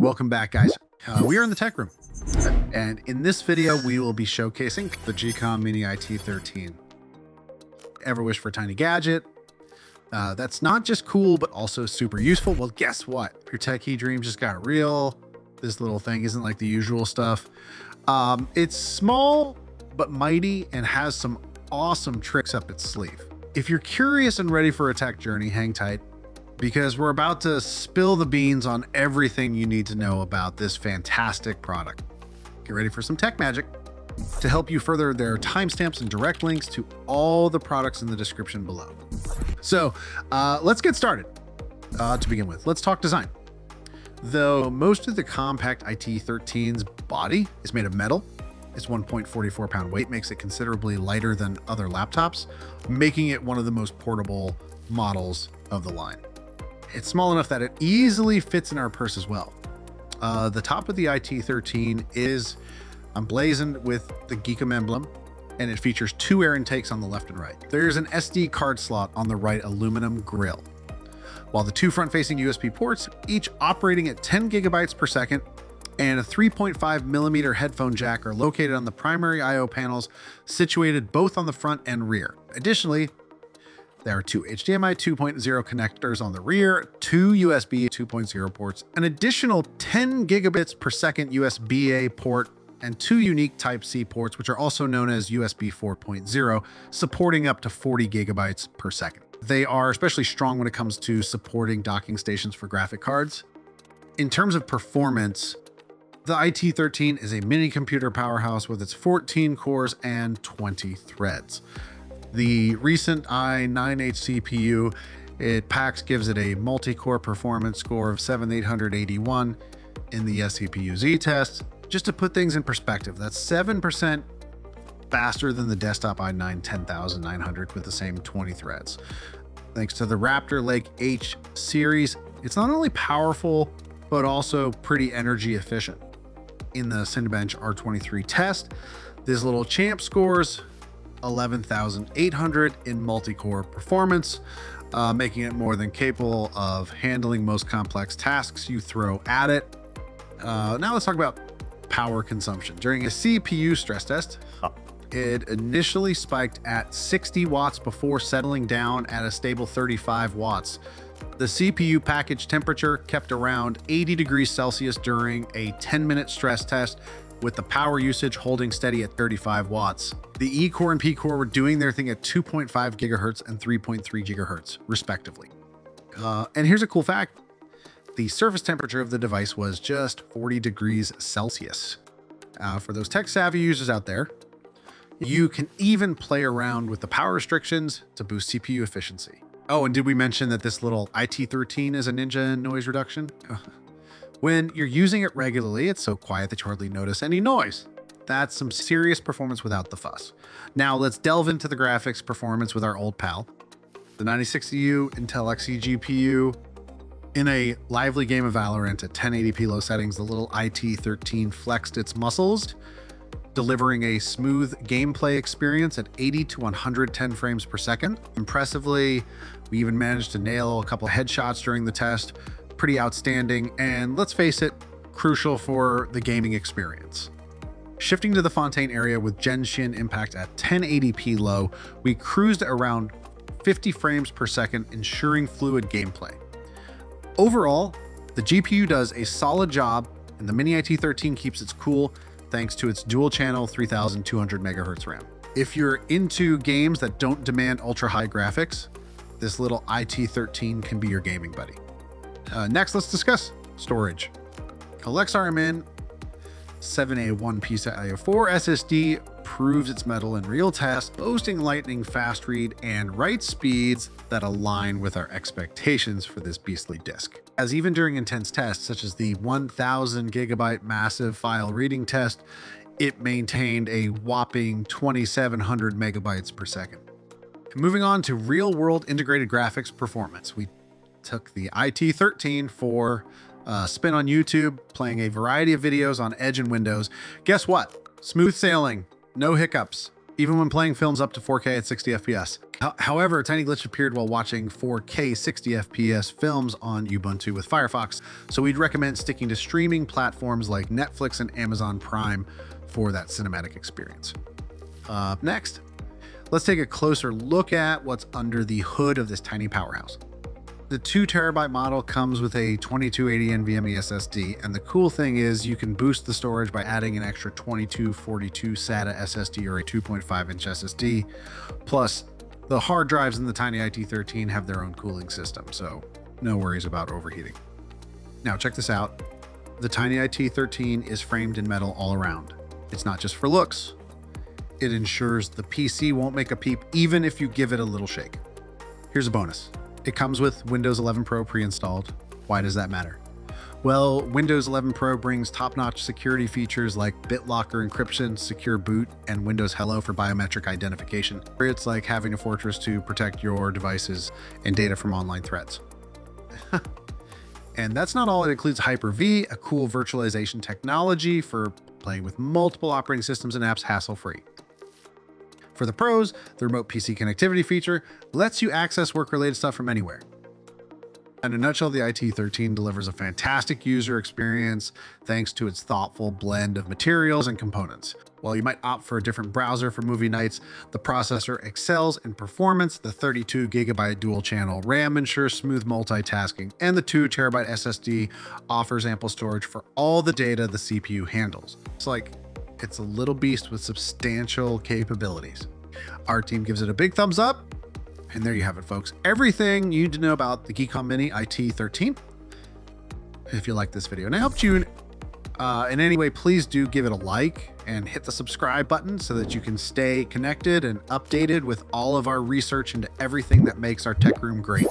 Welcome back, guys. We are in the tech room, and in this video, we will be showcasing the Geekom Mini IT13. Ever wish for a tiny gadget that's not just cool, but also super useful? Well, guess what? Your techie dreams just got real. This little thing isn't like the usual stuff. It's small, but mighty, and has some awesome tricks up its sleeve. If you're curious and ready for a tech journey, hang tight, because we're about to spill the beans on everything you need to know about this fantastic product. Get ready for some tech magic. To help you further, there are timestamps and direct links to all the products in the description below. So let's get started. To begin with, let's talk design. Though most of the compact IT13's body is made of metal, its 1.44 pound weight makes it considerably lighter than other laptops, making it one of the most portable models of the line. It's small enough that it easily fits in our purse as well. The top of the IT13 is emblazoned with the Geekom emblem, and it features two air intakes on the left and right. There's an SD card slot on the right aluminum grill, while the two front-facing USB ports, each operating at 10 gigabytes per second, and a 3.5 millimeter headphone jack are located on the primary I/O panels, situated both on the front and rear. Additionally, there are two HDMI 2.0 connectors on the rear, two USB 2.0 ports, an additional 10 gigabits per second USB-A port, and two unique Type-C ports, which are also known as USB 4.0, supporting up to 40 gigabytes per second. They are especially strong when it comes to supporting docking stations for graphic cards. In terms of performance, the IT13 is a mini computer powerhouse with its 14 cores and 20 threads. The recent i9 CPU it packs gives it a multi-core performance score of 7,881 in the SCPU-Z test. Just to put things in perspective, that's 7% faster than the desktop i9 10900 with the same 20 threads. Thanks to the Raptor Lake H series, it's not only powerful, but also pretty energy efficient. In the Cinebench R23 test, this little champ scores 11,800 in multi-core performance, making it more than capable of handling most complex tasks you throw at it. Now let's talk about power consumption. During a CPU stress test, it initially spiked at 60 watts before settling down at a stable 35 watts. The CPU package temperature kept around 80 degrees Celsius during a 10-minute stress test, with the power usage holding steady at 35 watts. The E-core and P-core were doing their thing at 2.5 gigahertz and 3.3 gigahertz, respectively. And here's a cool fact. The surface temperature of the device was just 40 degrees Celsius. For those tech-savvy users out there, you can even play around with the power restrictions to boost CPU efficiency. Oh, and did we mention that this little IT13 is a ninja in noise reduction? When you're using it regularly, it's so quiet that you hardly notice any noise. That's some serious performance without the fuss. Now let's delve into the graphics performance with our old pal, the 9060U Intel Xe GPU. In a lively game of Valorant at 1080p low settings, the little IT13 flexed its muscles, delivering a smooth gameplay experience at 80 to 110 frames per second. Impressively, we even managed to nail a couple headshots during the test. Pretty outstanding, and let's face it, crucial for the gaming experience. Shifting to the Fontaine area with Genshin Impact at 1080p low, we cruised around 50 frames per second, ensuring fluid gameplay. Overall, the GPU does a solid job, and the Mini IT13 keeps its cool thanks to its dual-channel 3200 MHz RAM. If you're into games that don't demand ultra-high graphics, this little IT13 can be your gaming buddy. Next, let's discuss storage. LXRMN 7A1 PCIe 4 SSD proves its mettle in real tests, boasting lightning fast read and write speeds that align with our expectations for this beastly disk. As even during intense tests, such as the 1000 gigabyte massive file reading test, it maintained a whopping 2700 megabytes per second. Moving on to real-world integrated graphics performance, we took the IT13 for a spin on YouTube, playing a variety of videos on Edge and Windows. Guess what? Smooth sailing, no hiccups. even when playing films up to 4K at 60 FPS. However, a tiny glitch appeared while watching 4K 60 FPS films on Ubuntu with Firefox, so we'd recommend sticking to streaming platforms like Netflix and Amazon Prime for that cinematic experience. Up next, let's take a closer look at what's under the hood of this tiny powerhouse. The 2TB model comes with a 2280 NVMe SSD, and the cool thing is you can boost the storage by adding an extra 2242 SATA SSD or a 2.5-inch SSD. Plus, the hard drives in the tiny IT13 have their own cooling system, so no worries about overheating. Now check this out. The tiny IT13 is framed in metal all around. It's not just for looks. It ensures the PC won't make a peep even if you give it a little shake. Here's a bonus. It comes with Windows 11 Pro pre-installed. Why does that matter? Well, Windows 11 Pro brings top-notch security features like BitLocker encryption, secure boot, and Windows Hello for biometric identification. It's like having a fortress to protect your devices and data from online threats. And that's not all. It includes Hyper-V, a cool virtualization technology for playing with multiple operating systems and apps hassle-free. For the pros, the remote PC connectivity feature lets you access work-related stuff from anywhere. In a nutshell, the IT13 delivers a fantastic user experience thanks to its thoughtful blend of materials and components. While you might opt for a different browser for movie nights, the processor excels in performance, the 32GB dual-channel RAM ensures smooth multitasking, and the 2TB SSD offers ample storage for all the data the CPU handles. It's a little beast with substantial capabilities. Our team gives it a big thumbs up, and there you have it, folks. Everything you need to know about the Geekom Mini IT13. If you like this video and it helped you in any way, please do give it a like and hit the subscribe button so that you can stay connected and updated with all of our research into everything that makes our tech room great.